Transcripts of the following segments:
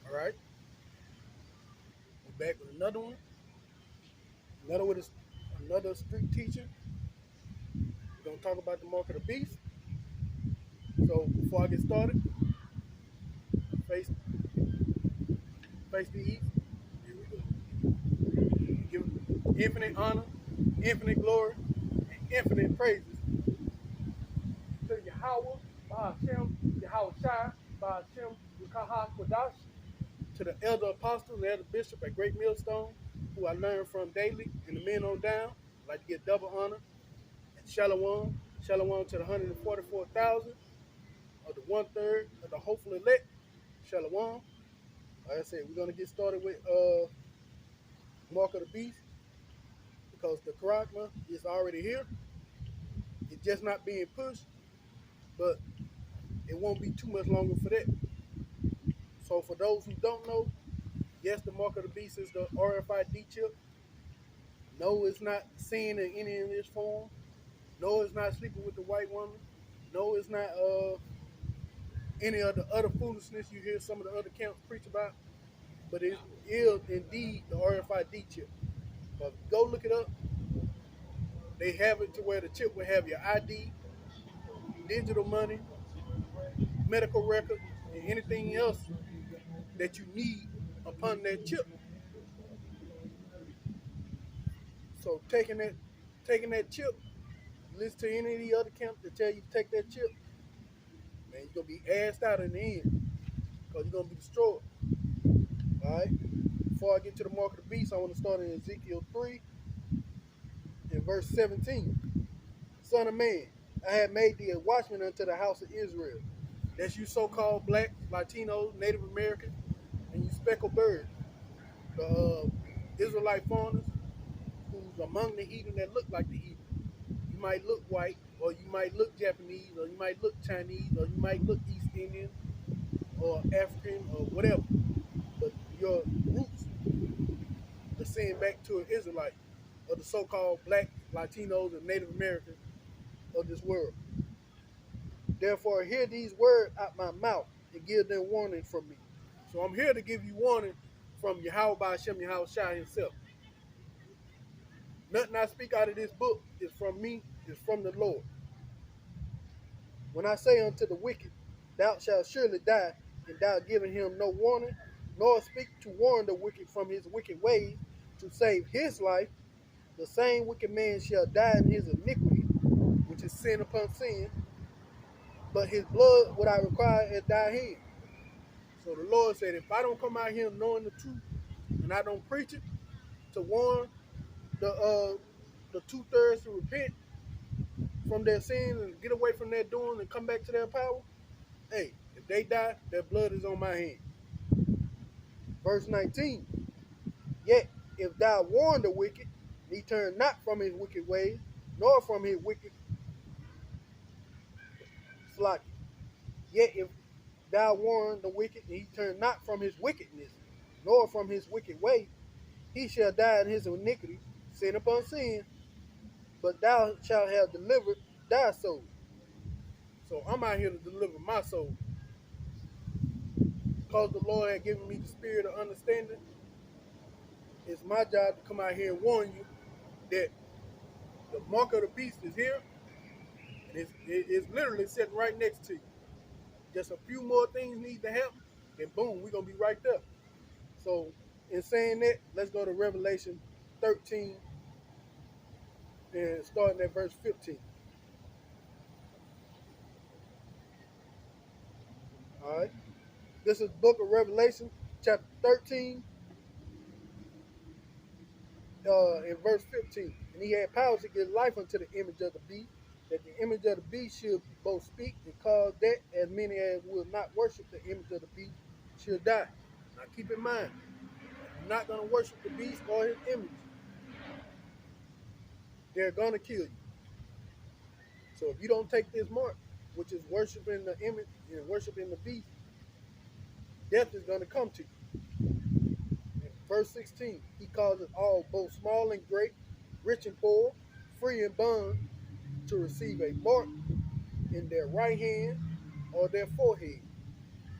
All right, we're back with another one. Another with another street teacher. We're gonna talk about the mark of the beast. So before I get started, face face the east. Here we go. Give infinite honor, infinite glory, and infinite praises to Yahweh, Bahashem, Yahweh Shai, Bahashem, Yukaha Kodash, to the elder apostle and elder bishop at Great Millstone, who I learn from daily, and the men on down. I'd like to get double honor. And Shalom, Shalom to the 144,000 of the one third of the hopeful elect. Shalom. Like I said, we're gonna get started with Mark of the Beast because the Karagma is already here. It's just not being pushed, but it won't be too much longer for that. So for those who don't know, yes, the Mark of the Beast is the RFID chip. No, it's not seen in any of this form. No, it's not sleeping with the white woman. No, it's not any of the other foolishness you hear some of the other camps preach about. But it is indeed the RFID chip. But go look it up. They have it to where the chip will have your ID, digital money, medical record, and anything else that you need upon that chip. So taking that chip, listen to any of the other camps that tell you to take that chip, man, you're gonna be assed out in the end because you're gonna be destroyed. All right. Before I get to the mark of the beast, I want to start in Ezekiel 3 and verse 17. Son of man, I have made thee a watchman unto the house of Israel. That's you so-called black, Latinos, Native Americans, and you speckled birds, the Israelite foreigners who's among the heathen that look like the heathen. You might look white, or you might look Japanese, or you might look Chinese, or you might look East Indian, or African, or whatever. But your roots are sent back to an Israelite, or the so-called black, Latinos, and Native Americans of this world. Therefore, hear these words out my mouth and give them warning from me. So I'm here to give you warning from Yahweh Ba'Shem Yahweh Shai himself. Nothing I speak out of this book is from me, is from the Lord. When I say unto the wicked, thou shalt surely die, and thou giving him no warning, nor speak to warn the wicked from his wicked ways, to save his life, the same wicked man shall die in his iniquity, which is sin upon sin, but his blood would I require at thy hand. So the Lord said, if I don't come out here knowing the truth, and I don't preach it to warn the 2/3 to repent from their sins and get away from their doing and come back to their power, hey, if they die, their blood is on my hand. Verse 19, yet if thou warn the wicked, and he turn not from his wicked ways, nor from his wicked slock. Yet if thou warn the wicked, and he turn not from his wickedness, nor from his wicked way, he shall die in his iniquity, sin upon sin, but thou shalt have delivered thy soul. So I'm out here to deliver my soul. Because the Lord had given me the spirit of understanding, it's my job to come out here and warn you that the mark of the beast is here, and it's literally sitting right next to you. Just a few more things need to happen, and boom, we're going to be right there. So in saying that, let's go to Revelation 13 and starting at verse 15. All right. This is book of Revelation, chapter 13, in verse 15. And he had power to give life unto the image of the beast, that the image of the beast should both speak and cause that as many as will not worship the image of the beast should die. Now keep in mind, you're not going to worship the beast or his image. They're going to kill you. So if you don't take this mark, which is worshiping the image and worshiping the beast, death is going to come to you. In verse 16, he causes all, both small and great, rich and poor, free and bond, to receive a mark in their right hand or their forehead.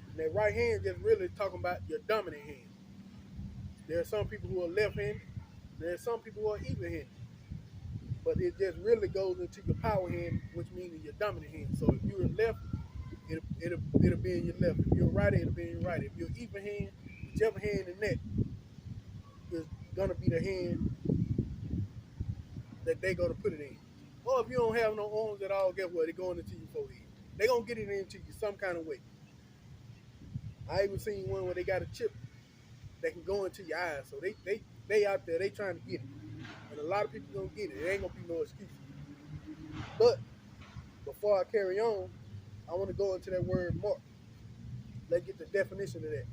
And their right hand just really talking about your dominant hand. There are some people who are left-handed. There are some people who are even-handed. But it just really goes into your power hand, which means your dominant hand. So if you're left, it'll be in your left. If you're righty, it'll be in your right. If you're even hand, whichever hand in that is gonna be the hand that they're gonna put it in. Or if you don't have no arms at all, guess what? They're going into your forehead. They're gonna get it into you some kind of way. I even seen one where they got a chip that can go into your eyes. So they out there, they trying to get it. And a lot of people gonna get it. It ain't gonna be no excuse. But before I carry on, I want to go into that word mark. Let's get the definition of that.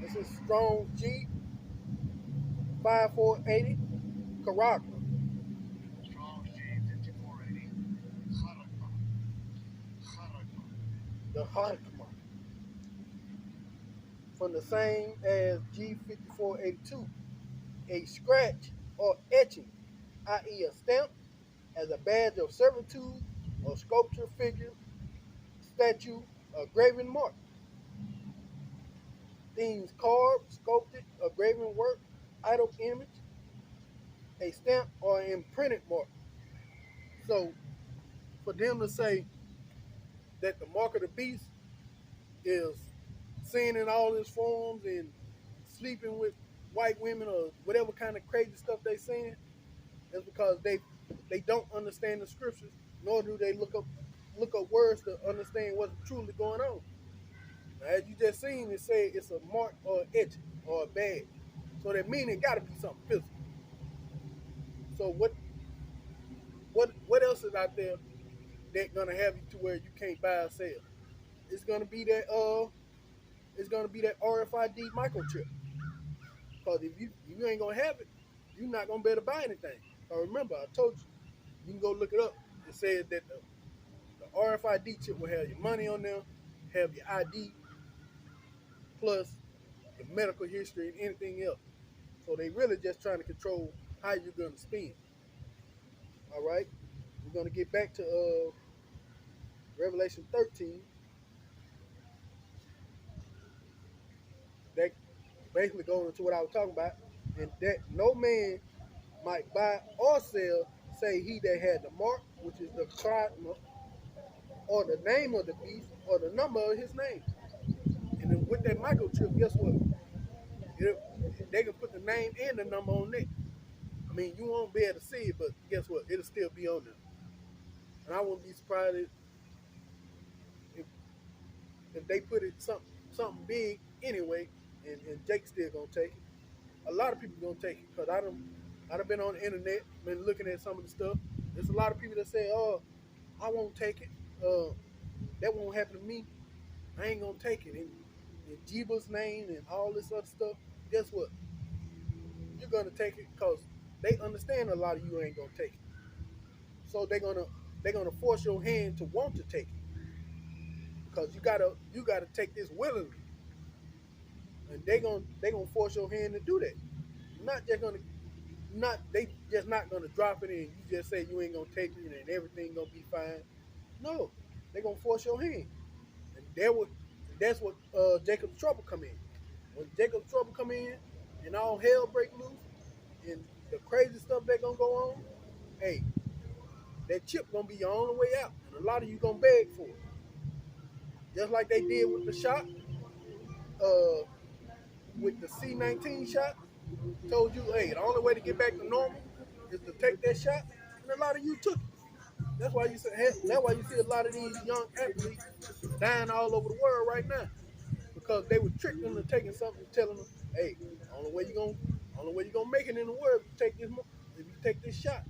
This is Strong G 5480 Character. Strong G 5480. The Harkma. From the same as G5482, a scratch or etching, i.e. a stamp, as a badge of servitude or sculpture, figure, statue, or graven mark. Things carved, sculpted, or graven work, idol image, a stamp, or imprinted mark. So for them to say that the mark of the beast is seen in all its forms and sleeping with white women or whatever kind of crazy stuff they saying, is because they don't understand the scriptures, nor do they look up words to understand what's truly going on. Now, as you just seen, it say it's a mark or an etch or a badge. So that means it got to be something physical. So what else is out there that gonna have you to where you can't buy or sell? It's gonna be that RFID microchip. Because if you ain't gonna have it, you're not gonna be able to buy anything. So remember, I told you can go look it up. It says that the RFID chip will have your money on there, have your ID, plus your medical history and anything else. So they really just trying to control how you're gonna spend. All right, we're gonna get back to Revelation 13. That basically going into what I was talking about, and that no man might buy or sell, say he that had the mark, which is the Chrono, or the name of the beast, or the number of his name. And then with that microchip, guess what? They can put the name and the number on it. I mean, you won't be able to see it, but guess what? It'll still be on there. And I wouldn't be surprised if they put it something big anyway, and Jake's still gonna take it. A lot of people gonna take it because I done been on the internet, been looking at some of the stuff. There's a lot of people that say, "Oh, I won't take it. That won't happen to me. I ain't gonna take it." In Jeba's name and all this other stuff. Guess what? You're gonna take it because they understand a lot of you ain't gonna take it. So they're gonna force your hand to want to take it because you gotta take this willingly, and they gonna force your hand to do that. They just not gonna drop it in. You just say you ain't gonna take it and everything gonna be fine. No, they gonna force your hand, and that's what Jacob's trouble come in. When Jacob's trouble come in, and all hell break loose, and the crazy stuff that gonna go on, hey, that chip gonna be your only way out, and a lot of you gonna beg for it. Just like they did with the shot, with the C-19 shot. Told you, hey, the only way to get back to normal is to take that shot, and a lot of you took it. That's why you see a lot of these young athletes dying all over the world right now, because they would trick them into taking something, telling them, hey, only way you gonna make it in the world if you take this shot.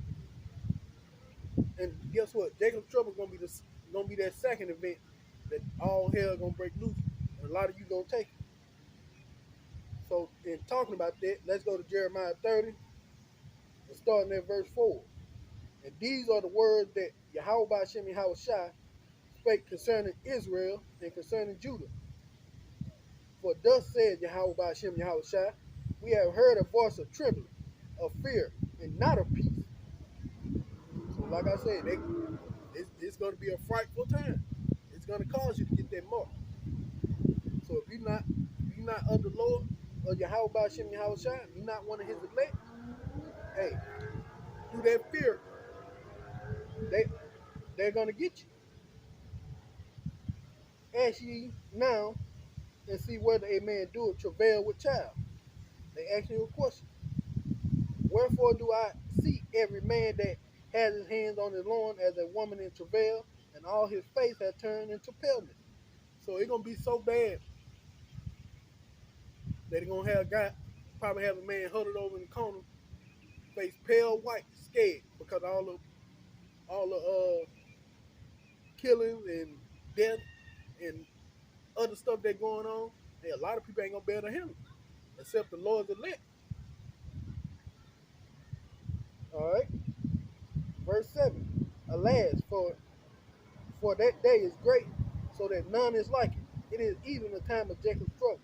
And guess what? Jacob's trouble gonna be that second event that all hell gonna break loose, and a lot of you gonna take it. So in talking about that, let's go to Jeremiah 30 and starting at verse 4. And these are the words that Yahweh Ba'Shem Yahweh Shai spake concerning Israel and concerning Judah. For thus said Yahweh Ba'Shem Yahweh Shai, we have heard a voice of trembling, of fear, and not of peace. So like I said, It's going to be a frightful time. It's going to cause you to get that mark. So if you're not of the Lord or Yahweh Ba'Shem Yahweh Shai, you're not one of his elect, hey, through that fear, they they're gonna get you. Ask ye now and see whether a man do it travail with child. They ask you a question. Wherefore do I see every man that has his hands on his loin as a woman in travail, and all his face has turned into paleness. So it's gonna be so bad that they're gonna have a guy, probably have a man huddled over in the corner, face pale white, scared because all the killings and death and other stuff that's going on. Hey, a lot of people ain't gonna be able to handle it, except the Lord's elect. All right, verse 7. Alas, for that day is great, so that none is like it. It is even the time of Jacob's trouble,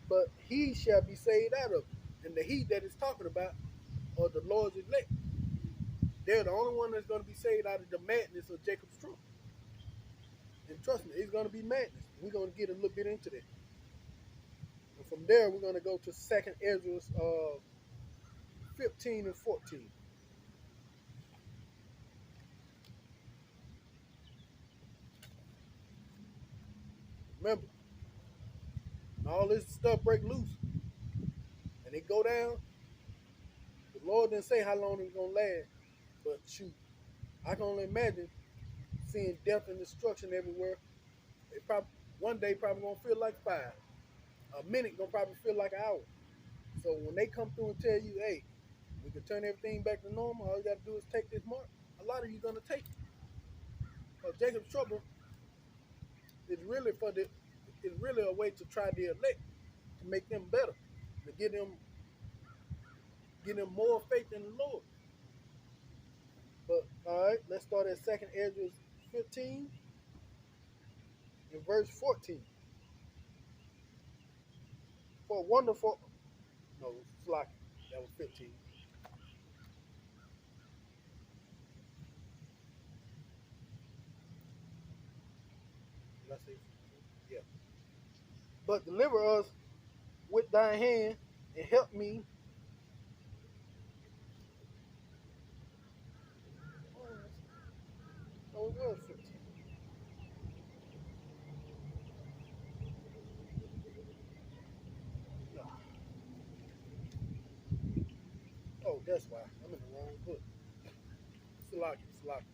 but he shall be saved out of it. And the he that is talking about are the Lord's elect. They're the only one that's going to be saved out of the madness of Jacob's trouble. And trust me, it's going to be madness. We're going to get a little bit into that. And from there, we're going to go to 2nd Ezra 15 and 14. Remember, all this stuff break loose and it go down. The Lord didn't say how long it's going to last, but shoot, I can only imagine seeing death and destruction everywhere. It probably one day probably gonna feel like 5. A minute gonna probably feel like an hour. So when they come through and tell you, hey, we can turn everything back to normal, all you gotta do is take this mark. A lot of you gonna take it. Because Jacob's trouble is really it's really a way to try the elect to make them better, to get them more faith in the Lord. But all right, let's start at 2nd Ezra 15 and verse 14. For wonderful, no, it's like that was 15. Let's see. Yeah. But deliver us with thy hand and help me. Oh, it was 15. No. Oh, that's why. I'm in the wrong book. Salaki, Salaki.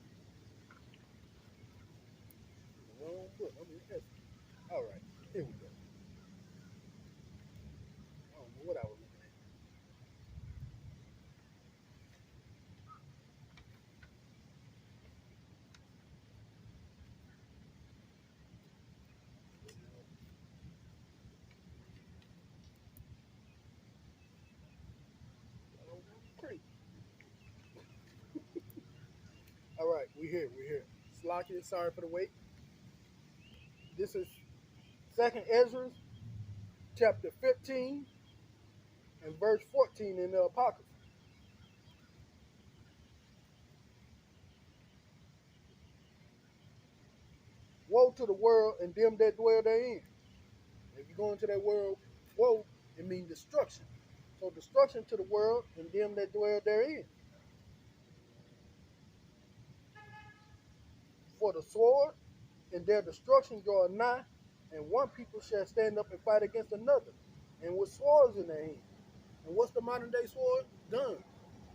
The wrong book. I'm in Esther. All right. Here we go. I don't know what I was looking at. Oh, great. All right. We're here. We're here. Salaki, sorry for the wait. This is 2nd Ezra, chapter 15, and verse 14 in the Apocrypha. Woe to the world and them that dwell therein. If you go into that world, woe, it means destruction. So destruction to the world and them that dwell therein. For the sword and their destruction draw nigh, and one people shall stand up and fight against another, and with swords in their hand. And what's the modern day sword? Guns.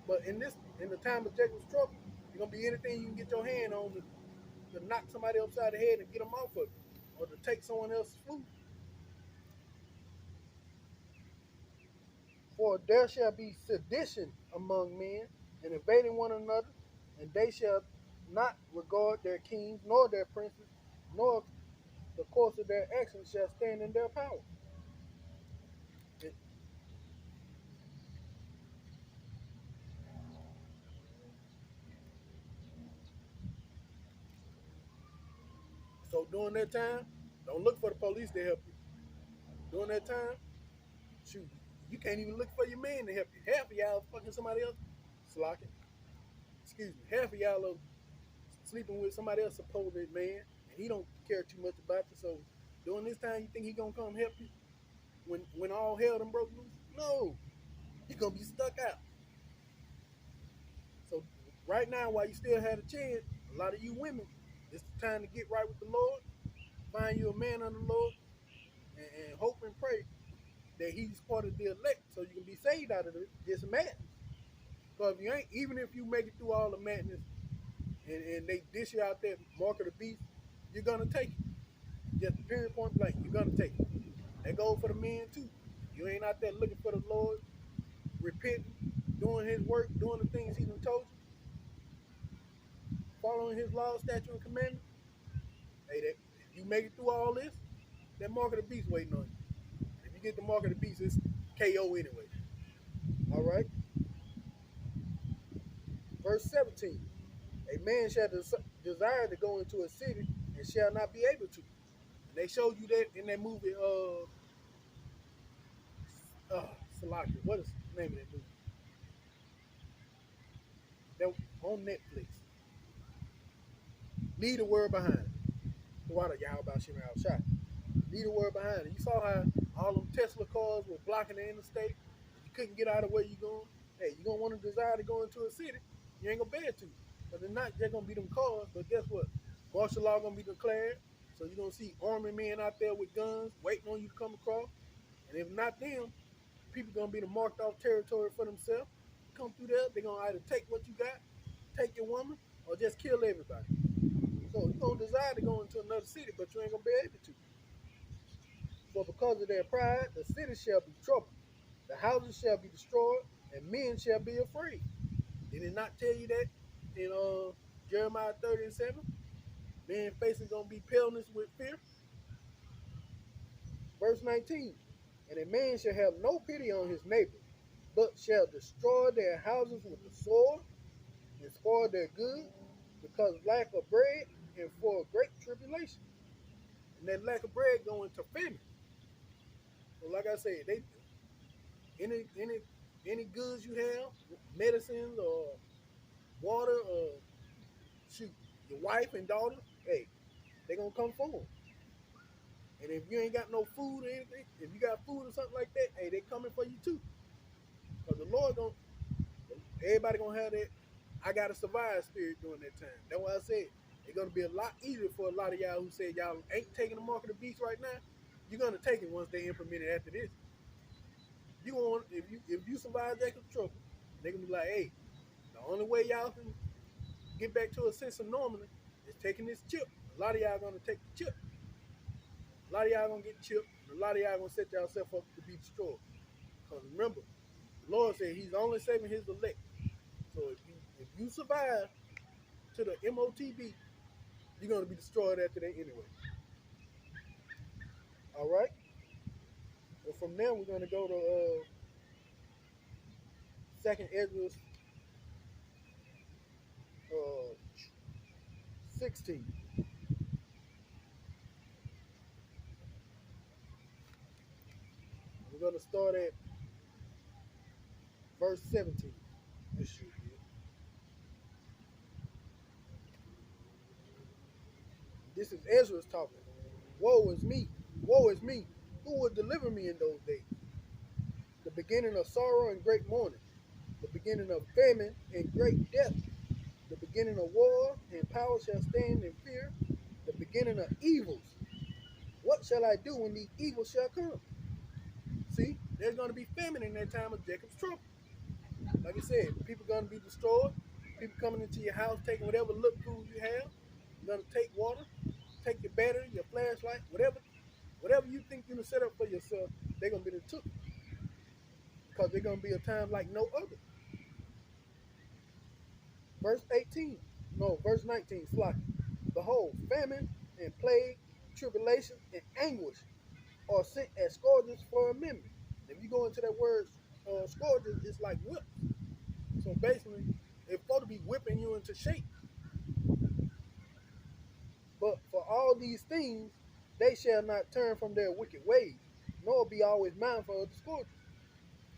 But in the time of Jacob's trouble, it's gonna be anything you can get your hand on to knock somebody upside the head and get them off of it, or to take someone else's food. For there shall be sedition among men, and invading one another, and they shall not regard their kings nor their princes, nor the course of their actions shall stand in their power. And so during that time, don't look for the police to help you. During that time, shoot, you can't even look for your man to help you. Half of y'all fucking somebody else. Slocking. Excuse me. Half of y'all are sleeping with somebody else supposed man, and he don't care too much about you. So during this time, you think he gonna come help you when all hell done broke loose? No, you're gonna be stuck out. So right now, while you still have a chance, a lot of you women, it's the time to get right with the Lord, find you a man under the Lord, and hope and pray that he's part of the elect, so you can be saved out of this madness. Because if you ain't, even if you make it through all the madness and they dish you out that mark of the beast, you're gonna take it. Just period point blank, you're gonna take it. That goes for the men too. You ain't out there looking for the Lord, repenting, doing his work, doing the things he done told you, following his law, statute, and commandment. Hey, that if you make it through all this, that mark of the beast waiting on you. If you get the mark of the beast, it's KO anyway. All right. Verse 17. A man shall desire to go into a city and shall not be able to. And they showed you that in that movie, Salaki. What is the name of that movie? That on Netflix. Leave the word behind. What are y'all about shit outside? Leave the word behind. And you saw how all them Tesla cars were blocking the interstate. You couldn't get out of where you going. Hey, you gonna want to desire to go into a city. You ain't gonna bear to. But they're not just gonna be them cars. But guess what? Martial law gonna be declared. So you're gonna see army men out there with guns waiting on you to come across. And if not them, people gonna be the marked off territory for themselves. Come through there, they're gonna either take what you got, take your woman, or just kill everybody. So you're gonna desire to go into another city, but you ain't gonna be able to. For because of their pride, the city shall be troubled, the houses shall be destroyed, and men shall be afraid. Did it not tell you that in Jeremiah 30:7? Men facing gonna be paleness with fear. Verse 19. And a man shall have no pity on his neighbor, but shall destroy their houses with the sword, and spoil their goods, because of lack of bread and for great tribulation. And that lack of bread going to famine. So like I said, they any goods you have, medicines or water or shoot, your wife and daughter, hey, they gonna come forward. And if you ain't got no food or anything, if you got food or something like that, hey, they coming for you too. Because the Lord gonna everybody gonna have that I gotta survive spirit during that time. That's why I said it's gonna be a lot easier for a lot of y'all who said y'all ain't taking the mark of the beast right now. You're gonna take it once they implement it after this. You going if you survive Jacob's trouble, they gonna be like, hey, the only way y'all can get back to a sense of normal is taking this chip. A lot of y'all gonna take the chip. A lot of y'all gonna get chipped. And a lot of y'all gonna set yourself up to be destroyed. Because remember, the Lord said He's only saving His elect. So if you survive to the MOTB, you're gonna be destroyed after that anyway. All right. Well, from there we're gonna go to Second Ezra 16. We're gonna start at verse 17. This should be it. This is Ezra's talking. Woe is me! Woe is me! Who will deliver me in those days? The beginning of sorrow and great mourning, the beginning of famine and great death, the beginning of war, and power shall stand in fear, the beginning of evils. What shall I do when these evils shall come? See, there's going to be famine in that time of Jacob's trouble. Like I said, people are going to be destroyed. People coming into your house, taking whatever look food you have. You're going to take water, take your battery, your flashlight, whatever you think you're going to set up for yourself, they're going to be the took. Because they're going to be a time like no other. Verse 18, no, verse 19, Slack. Behold, famine and plague, tribulation and anguish are sent as scourges for a memory. If you go into that word scourges, it's like whips. So basically, it's supposed to be whipping you into shape. But for all these things, they shall not turn from their wicked ways, nor be always mindful of the scourges.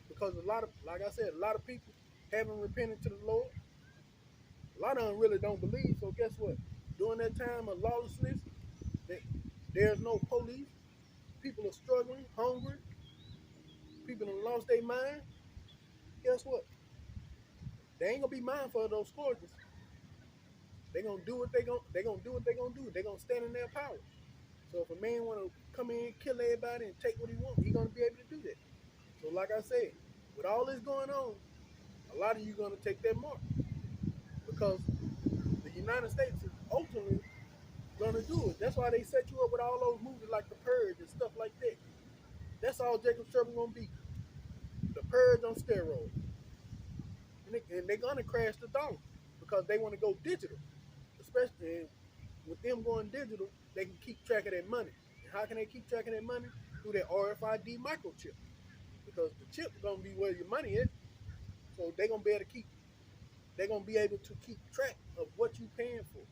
Because a lot of, like I said, a lot of people haven't repented to the Lord. A lot of them really don't believe. So guess what? During that time of lawlessness, that there's no police. People are struggling, hungry. People have lost their mind. Guess what? They ain't gonna be mindful of those scourges. They gonna do what they gonna do. They gonna stand in their power. So if a man wanna come in, kill everybody, and take what he wants, he gonna be able to do that. So like I said, with all this going on, a lot of you gonna take that mark because the United States is ultimately gonna do it. That's why they set you up with all those movies like The Purge and stuff like that. That's all Jacob Trevor gonna be. The Purge on steroids, and they're gonna crash the dollar because they want to go digital, especially with them going digital, they can keep track of their money. And how can they keep track of their money? Through their RFID microchip. Because the chip is gonna be where your money is. So they're gonna be able to keep track of what you paying for,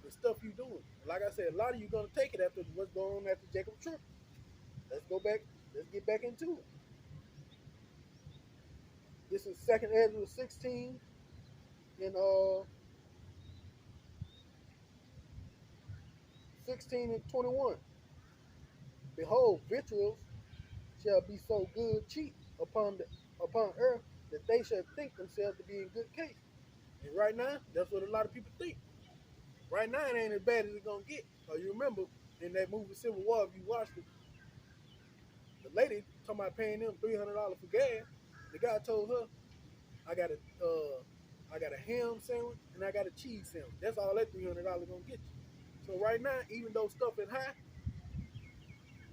the stuff you doing. Like I said, a lot of you gonna take it after what's going on after Jacob Trump. Let's go back, let's get back into it. This is second Ezra 16 and 16 and 21. Behold, victuals shall be so good cheap upon earth that they shall think themselves to be in good case. And right now, that's what a lot of people think. Right now, it ain't as bad as it's gonna get. You remember in that movie Civil War, if you watched it, the lady talking about paying them $300 for gas. The guy told her, "I got a, I got a ham sandwich and I got a cheese sandwich. That's all that $300 gonna get you." So right now, even though stuff is high,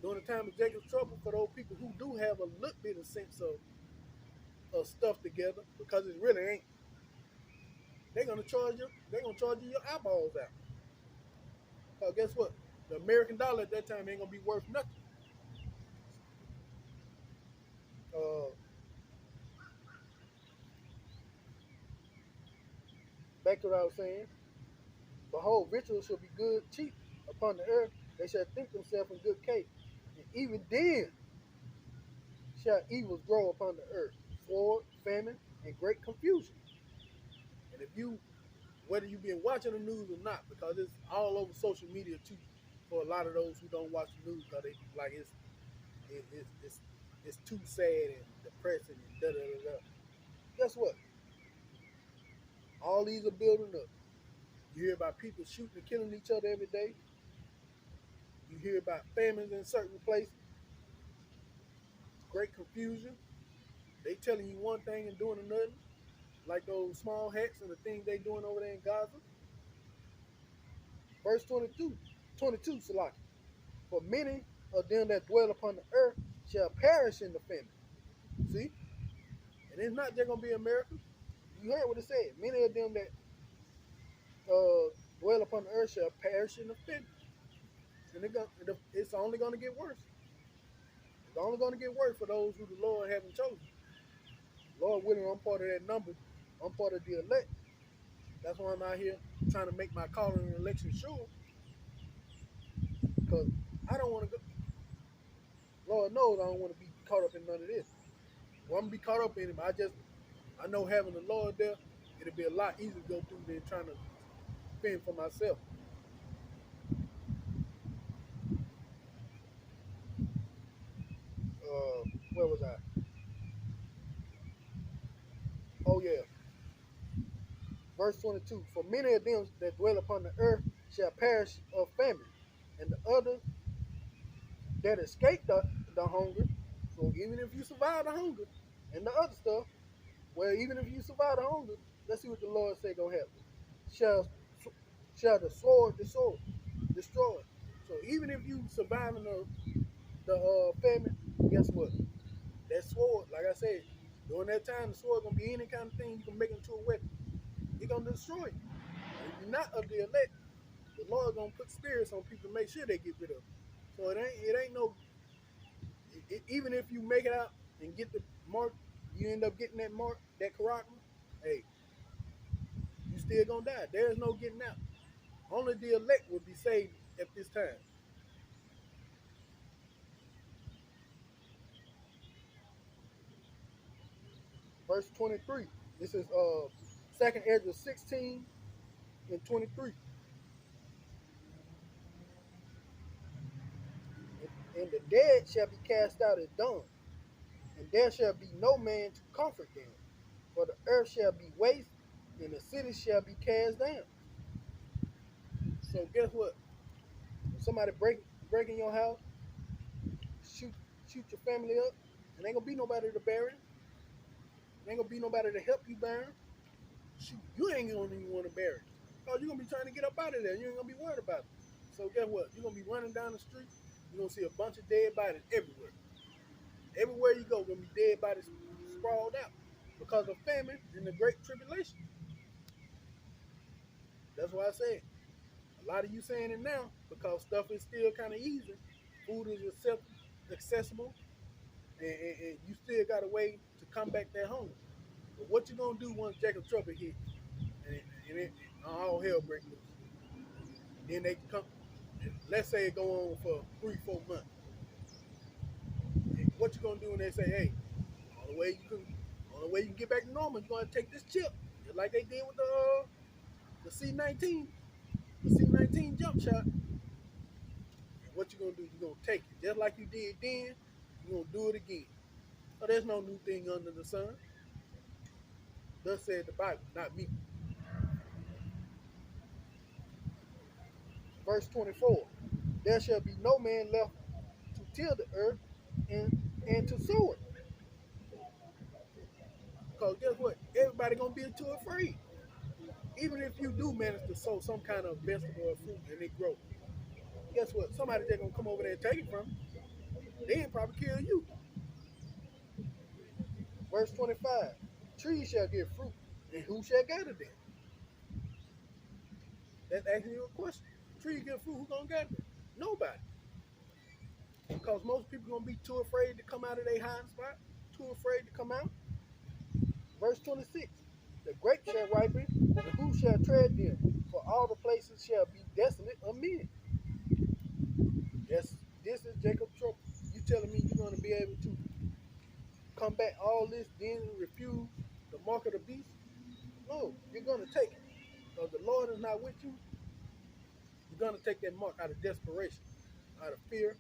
during the time of Jacob's trouble, for those people who do have a little bit of sense of stuff together, because it really ain't, they're gonna charge you. They're gonna charge you your eyeballs out. Cause guess what? The American dollar at that time ain't gonna be worth nothing. Uh, Back to what I was saying. Behold, victuals shall be good, cheap upon the earth. They shall think themselves in good case. And even then shall evils grow upon the earth, sword, famine, and great confusion. And if you, whether you've been watching the news or not, because it's all over social media too, for a lot of those who don't watch the news, because they like it, it's too sad and depressing and da da da da. Guess what? All these are building up. You hear about people shooting and killing each other every day. You hear about famines in certain places, great confusion. They telling you one thing and doing another, like those small hats and the things they doing over there in Gaza. Verse 22, Salaki. For many of them that dwell upon the earth shall perish in the famine. See? And it's not just going to be America. You heard what it said. Many of them that dwell upon the earth shall perish in the famine. And it's only going to get worse. It's only going to get worse for those who the Lord haven't chosen. Lord willing, I'm part of that number. I'm part of the elect. That's why I'm out here trying to make my calling and election sure. Because I don't want to go. Lord knows I don't want to be caught up in none of this. Well, I'm going to be caught up in it. I know having the Lord there, it'll be a lot easier to go through than trying to fend for myself. Where was I? Oh, yeah. Verse 22. For many of them that dwell upon the earth shall perish of famine, and the others that escape the hunger. So even if you survive the hunger and the other stuff, well, even if you survive the hunger, let's see what the Lord say gonna happen. Shall shall the sword destroy? So even if you survive in the famine, guess what? That sword, like I said, during that time, the sword gonna be any kind of thing you can make into a weapon. It's gonna destroy you. If you're not of the elect, the Lord gonna put spirits on people to make sure they get rid of it. So it ain't no. Even if you make it out and get the mark, you end up getting that mark, that karaka. Hey, you still gonna die. There's no getting out. Only the elect will be saved at this time. Verse 23. This is second Ezra 16 and 23. And the dead shall be cast out as dung, and there shall be no man to comfort them. For the earth shall be waste, and the city shall be cast down. So guess what? When somebody break in your house, shoot shoot your family up, and ain't gonna be nobody to bury. Ain't gonna be nobody to help you bury. Shoot, you ain't gonna even want to bury. Oh, you're gonna be trying to get up out of there. You ain't gonna be worried about it. So guess what? You're gonna be running down the street. You're gonna see a bunch of dead bodies everywhere. Everywhere you go, gonna be dead bodies sprawled out because of famine and the great tribulation. That's why I said a lot of you saying it now because stuff is still kind of easy. Food is accessible, and you still got a way to come back that home. But what you gonna do once Jacob Trouble hit and all hell breaks loose? Then they come. Let's say it go on for 3-4 months. And what you gonna do when they say, "Hey, only way you can get back to normal, you're gonna take this chip," just like they did with the C-19, the C-19 jump shot. And what you gonna do? You're gonna take it just like you did then. You're gonna do it again. So there's no new thing under the sun. Thus said the Bible, not me. Verse 24. There shall be no man left to till the earth and to sow it. Because guess what? Everybody gonna be too afraid. Even if you do manage to sow some kind of vegetable or fruit and it grows, guess what? Somebody just gonna come over there and take it from you. They ain't probably kill you. Verse 25. Trees shall give fruit, and who shall gather them? That's asking you a question. Trees give fruit, who gonna gather them? Nobody. Because most people gonna be too afraid to come out of their hiding spot, too afraid to come out. Verse 26. The grapes shall ripen, and who shall tread them? For all the places shall be desolate of men. Yes, this is Jacob's trouble. You telling me you're gonna be able to combat all this, then refuse the mark of the beast? No, you're gonna take it. Because the Lord is not with you, you're gonna take that mark out of desperation, out of fear,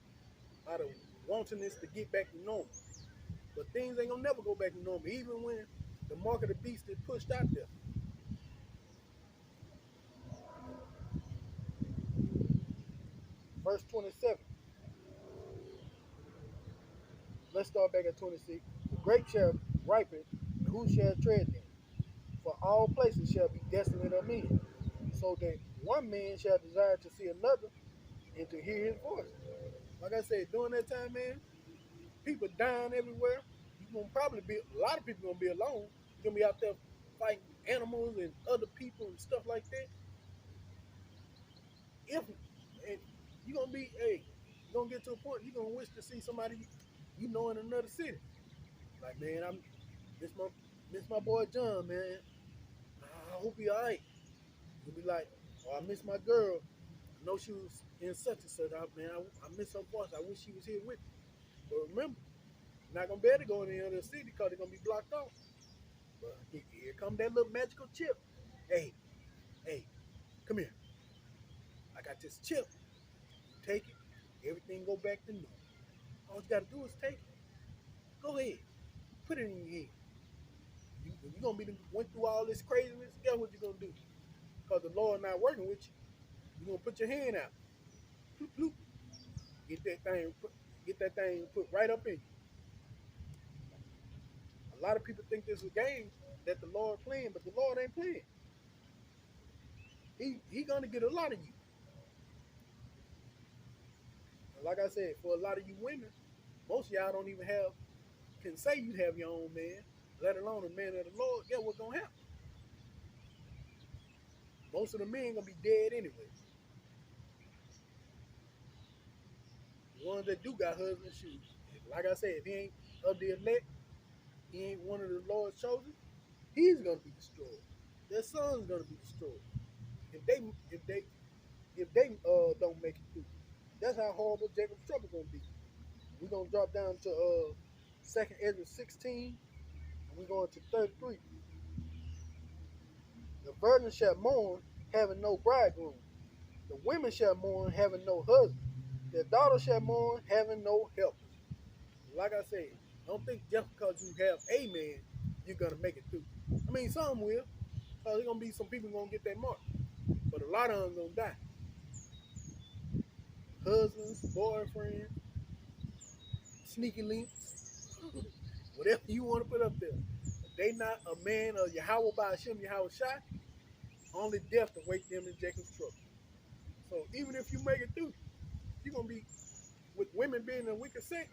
out of wantonness to get back to normal. But things ain't gonna never go back to normal, even when the mark of the beast is pushed out there. Verse 27. Let's start back at 26. The grapes shall ripen, and who shall tread them? For all places shall be desolate of men, so that one man shall desire to see another and to hear his voice. Like I said, during that time, man, people dying everywhere. You gonna probably be a lot of people gonna be alone. You're gonna be out there fighting animals and other people and stuff like that. If and you're gonna be, hey, you're gonna get to a point you're gonna wish to see somebody you know in another city. Like, man, I'm miss my miss my boy John, man. I hope he alright. You'll be like, oh, I miss my girl. I know she was in such and such. Man, I miss her voice. I wish she was here with me. But remember, you're not gonna be able to go in the other city because they're gonna be blocked off. But here come that little magical chip. Hey, hey, come here. I got this chip. You take it. Everything go back to normal. All you gotta do is take it. Go ahead. Put it in your head. You're gonna be went through all this craziness. Guess what you're gonna do? Because the Lord not working with you. You're gonna put your hand out. Bloop, bloop. Get that thing put right up in you. A lot of people think this is a game that the Lord playing, but the Lord ain't playing. He gonna get a lot of you. And like I said, for a lot of you women, most of y'all don't even can say you have your own man, let alone a man of the Lord. Guess what's gonna happen? Most of the men gonna be dead anyway. The ones that do got husbands, shoot. Like I said, if he ain't of the elect, he ain't one of the Lord's chosen, he's gonna be destroyed. Their son's gonna be destroyed. If they if they if they don't make it through. That's how horrible Jacob's trouble gonna be. We're gonna drop down to second Ezra 16, and we're going to 33. The virgin shall mourn, having no bridegroom. The women shall mourn, having no husband. Their daughters shall mourn, having no helpers. Like I said, don't think just because you have a man, you're gonna make it through. I mean, some will, because there's gonna be some people gonna get that mark, but a lot of them gonna die. Husbands, boyfriends, sneaky links, whatever you want to put up there. If they not a man of Yahweh by Hashem Yahweh Shai, only death await them in Jacob's trouble. So even if you make it through, you're gonna be with women being in weaker sex.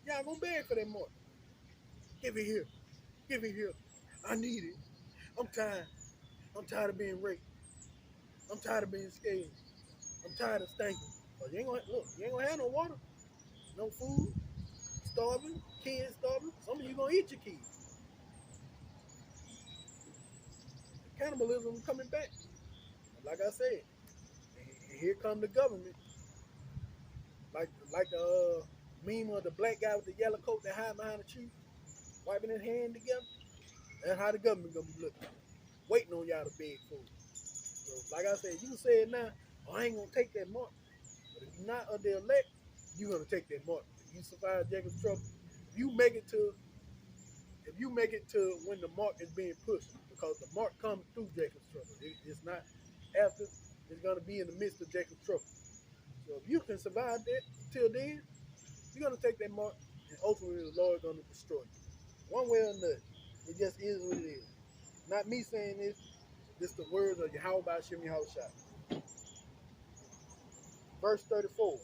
Y'all gonna beg for that mark. Give it here. Give it here. I need it. I'm tired. I'm tired of being raped. I'm tired of being scared. I'm tired of stinking. So you ain't gonna have no water, no food, starving, kids starving. Some of you gonna eat your kids. Cannibalism coming back. Like I said, and here come the government. Like the meme of the black guy with the yellow coat that hide behind the tree, wiping his hand together. That's how the government gonna be looking, waiting on y'all to beg for it. So, like I said, you can say it now, oh, I ain't gonna take that mark. But if you're not of the elect, you're gonna take that mark. If you survive Jacob's trouble, if you make it to when the mark is being pushed, because the mark comes through Jacob's trouble. It's not after, it's gonna be in the midst of Jacob's trouble. So if you can survive that till then, you're gonna take that mark, and ultimately the Lord is gonna destroy you. One way or another. It just is what it is. Not me saying this. This is the words of Yahweh by Hashem Yahweh Shai. Verse 34.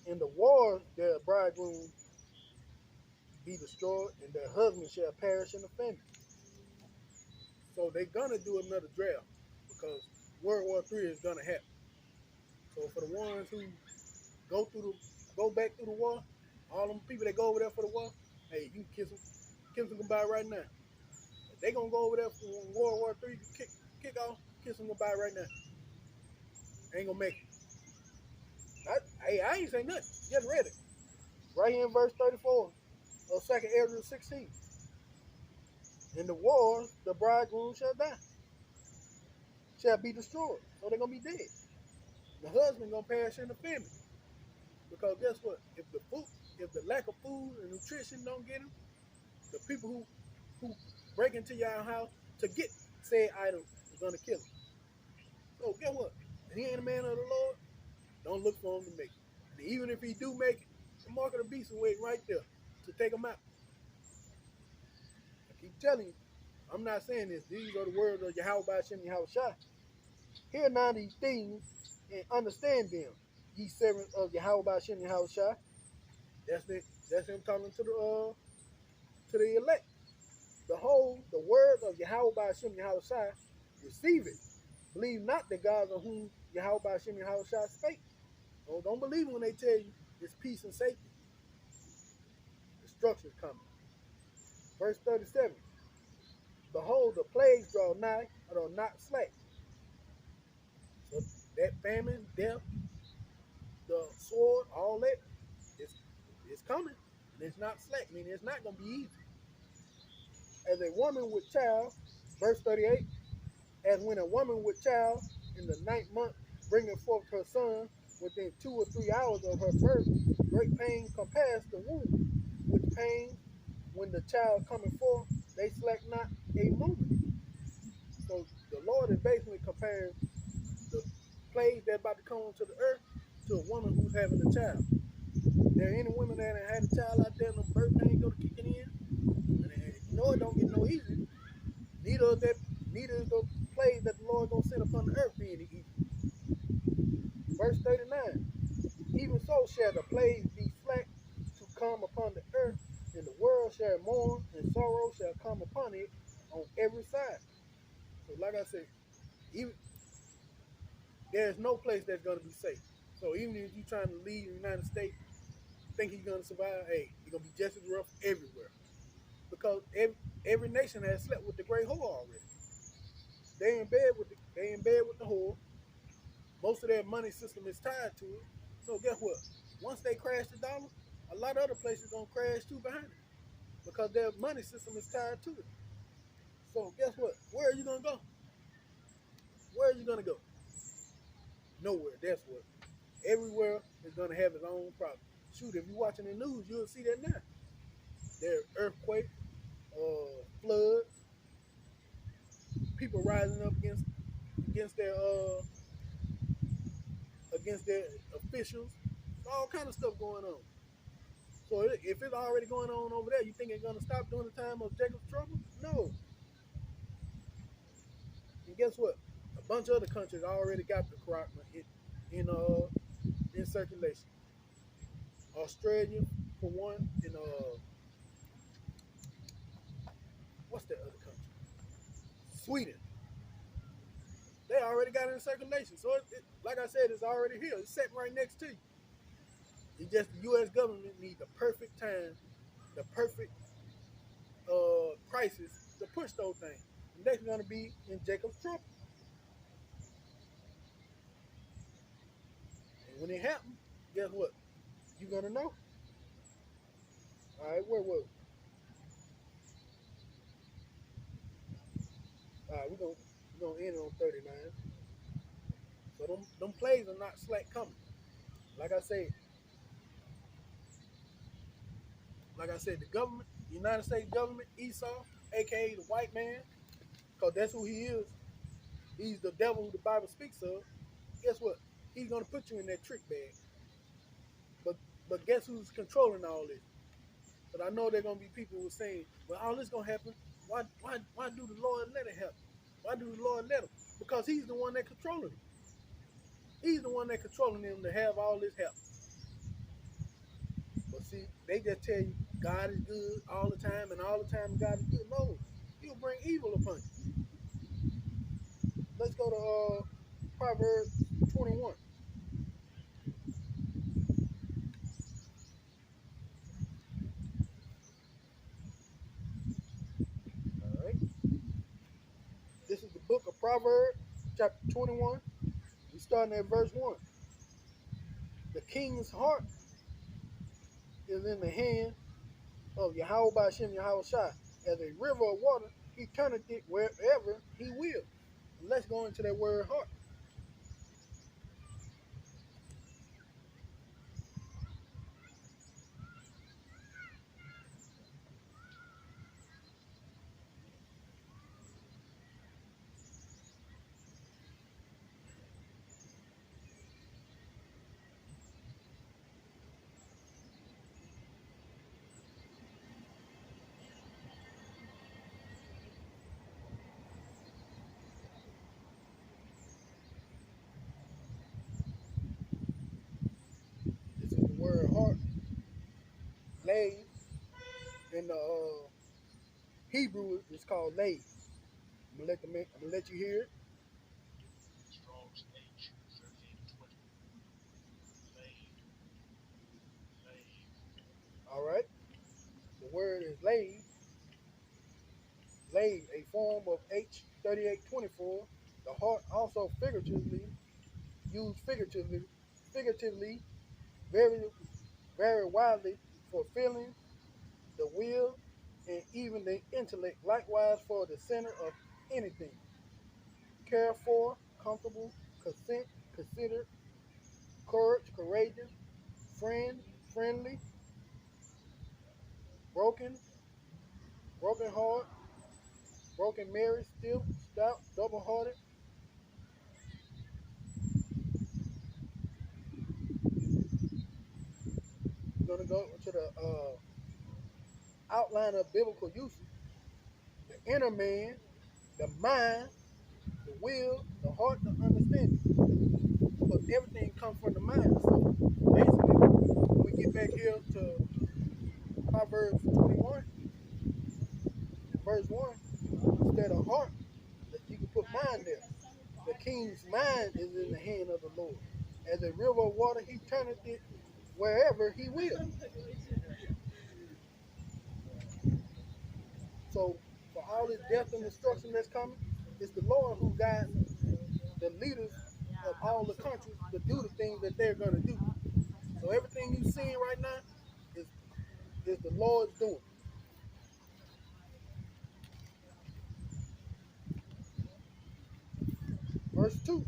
In the war, their bridegroom be destroyed, and their husband shall perish in the famine. So they're gonna do another draft because World War III is gonna happen. So for the ones who go back through the war, all them people that go over there for the war, hey, you kiss them goodbye right now. If they gonna go over there for World War III, kick off, kiss them goodbye right now. Ain't gonna make it. I ain't say nothing. Just read it. Right here in verse 34 of 2nd Ezra 16. In the war, the bridegroom shall die, shall be destroyed. So they're gonna be dead. The husband gonna perish in the famine. Because guess what? If the lack of food and nutrition don't get him, the people who break into your house to get said item is gonna kill him. So guess what? If he ain't a man of the Lord, don't look for him to make it. And even if he do make it, the mark of the beast is waiting right there to take him out. I keep telling you, I'm not saying this. These are the words of Yahweh by Hashem Yahweh Shai. Hear now these things and understand them, ye servants of Yahweh by Hashem Yahweh Shai. That's him talking to the elect. Behold, the word of Yahweh by Hashem Yahweh Shai, receive it. Believe not the gods of whom Yahweh by Hashem Yahweh Shai spake. So don't believe when they tell you it's peace and safety. Destruction is coming. Verse 37. Behold, the plagues draw nigh, and are not slack. So that famine, death, the sword, all that, it's coming. And it's not slack. I mean, it's not going to be easy. As a woman with child, verse 38, as when a woman with child in the 9th month bringeth forth her son within 2 or 3 hours of her birth, great pain compass the womb, with pain when the child coming forth, they slack not a moment. So the Lord is basically comparing the plagues that's about to come onto the earth to a woman who's having a child. There are any women that have had a child out there and the birth pain go to kicking in, and you know it don't get no easier. Neither is the plague that the Lord gonna send upon the earth being easy. Verse 39. Even so shall the plagues be slack to come upon the earth, and the world shall mourn, and sorrow shall come upon it on every side. So like I said, there's no place that's gonna be safe. So even if you're trying to leave the United States, think you're gonna survive, hey, you're gonna be just as rough everywhere. Because every nation has slept with the great whore already. They in bed with the whore. Most of their money system is tied to it. So guess what? Once they crash the dollar, a lot of other places gonna crash too behind it. Because their money system is tied to it. So guess what? Where are you gonna go? Where are you gonna go? Nowhere. That's what. Everywhere is gonna have its own problem. Shoot, if you're watching the news, you'll see that now. There are earthquakes, floods, people rising up against their against their officials, all kind of stuff going on. So if it's already going on over there, you think it's gonna stop during the time of Jacob's trouble? No. And guess what? A bunch of other countries already got the corona in circulation. Australia, for one, and what's that other country? Sweden. They already got it in circulation. So like I said, it's already here. It's sitting right next to you. It's just the U.S. government needs the perfect time, the perfect crisis to push those things. And that's going to be in Jacob's trouble. And when it happens, guess what? You're going to know. All right, where was it? All right, we're gonna end it on 39. So them plays are not slack coming. Like I said, the government, the United States government, Esau, aka the white man, because that's who he is. He's the devil who the Bible speaks of. Guess what? He's gonna put you in that trick bag. But guess who's controlling all this? But I know there are gonna be people who are saying, well, all this gonna happen. Why do the Lord let it happen? Why do the Lord let him? Because he's the one that controlling him. He's the one that controlling him to have all this happen. But see, they just tell you God is good all the time, and all the time God is good. No, he'll bring evil upon you. Let's go to Proverbs 21. All right. This is the book of Proverbs, chapter 21. We're starting at verse 1. The king's heart is in the hand of Yahweh Ba'ashem Yahweh Shai. As a river of water, he turneth it wherever he will. Let's go into that word heart. This is the word heart. Lay in the Hebrew it's called lay. I'm gonna let you hear it. Strong's H 1320. Laid. Laid. All right. The word is laid. Laid, a form of H3824. The heart also figuratively, very, very widely for feelings, the will, and even the intellect. Likewise for the center of anything. Care for, comfortable, consent, consider, courage, courageous, friend, friendly, broken, broken heart, broken marriage, stiff, stout, double hearted. We're gonna go to the outline of biblical usage. The inner man, the mind, the will, the heart, the understanding. Because everything comes from the mind. So basically, when we get back here to Proverbs 21, verse 1, instead of heart, that you can put mind there. The king's mind is in the hand of the Lord. As a river of water, he turneth it wherever he will. So for all this death and destruction that's coming, it's the Lord who guides the leaders of all the countries to do the things that they're going to do. So everything you're seeing right now is the Lord's doing. Verse 2.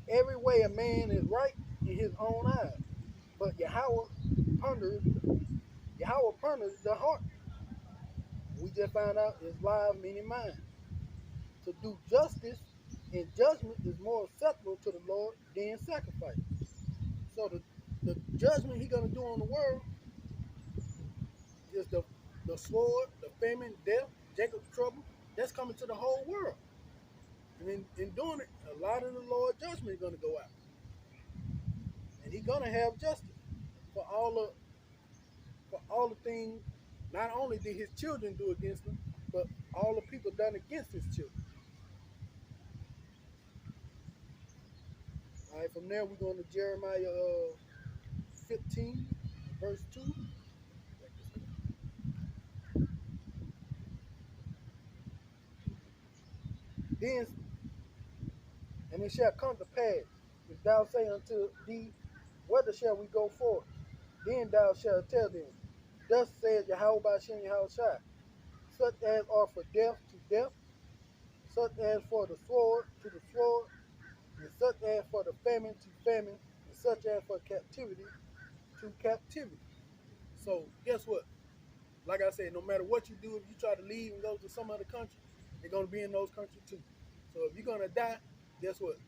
Every way a man is right in his own eyes, but Yahweh ponders the heart. We just found out his life, meaning mind. To do justice and judgment is more acceptable to the Lord than sacrifice. So the judgment he's gonna do on the world is the sword, the famine, death, Jacob's trouble. That's coming to the whole world. And in doing it, a lot of the Lord's judgment is gonna go out. And he's gonna have justice for all the things. Not only did his children do against him, but all the people done against his children. All right, from there we're going to Jeremiah 15, verse 2. Then, and it shall come to pass, if thou say unto thee, whither shall we go forth? Then thou shalt tell them, thus says Yahweh Bashem Yahushai, such as are for death to death, such as for the sword to the sword, and such as for the famine to famine, and such as for captivity to captivity. So guess what? Like I said, no matter what you do, if you try to leave and go to some other country, they're gonna be in those countries too. So if you're gonna die, guess what?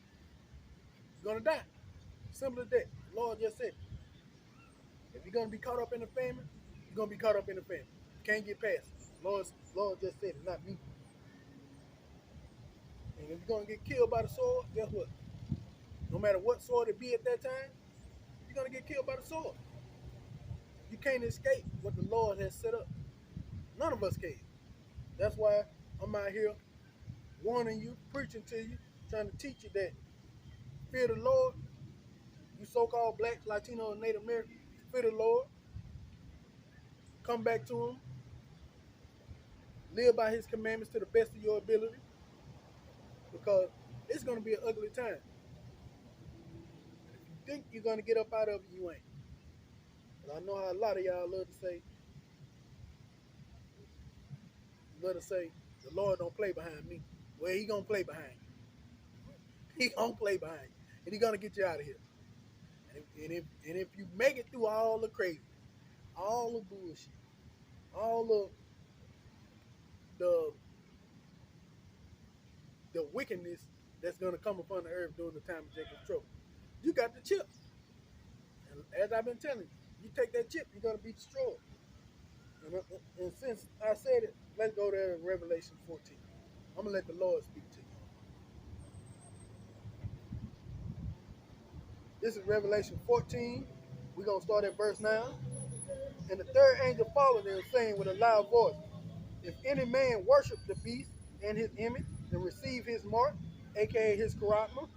You're gonna die. Simple as that. The Lord just said, if you're gonna be caught up in the famine, you're gonna be caught up in the famine. You can't get past it. Lord just said it, not me. And if you're gonna get killed by the sword, guess what? No matter what sword it be at that time, you're gonna get killed by the sword. You can't escape what the Lord has set up. None of us can. That's why I'm out here warning you, preaching to you, trying to teach you that fear the Lord. You so-called blacks, Latino, and Native Americans, fear the Lord. Come back to him. Live by his commandments to the best of your ability. Because it's going to be an ugly time. If you think you're going to get up out of it, you ain't. But I know how a lot of y'all love to say, the Lord don't play behind me. Well, he going to play behind you. He going to play behind you. And he going to get you out of here. And if you make it through all the crazy, all the bullshit, all of the wickedness that's going to come upon the earth during the time of Jacob's trouble, you got the chip. And as I've been telling you, you take that chip, you're going to be destroyed. And since I said it, let's go to Revelation 14. I'm going to let the Lord speak to you. This is Revelation 14. We're going to start at verse 9. And the third angel followed them, saying with a loud voice, if any man worship the beast and his image and receive his mark, aka his charisma,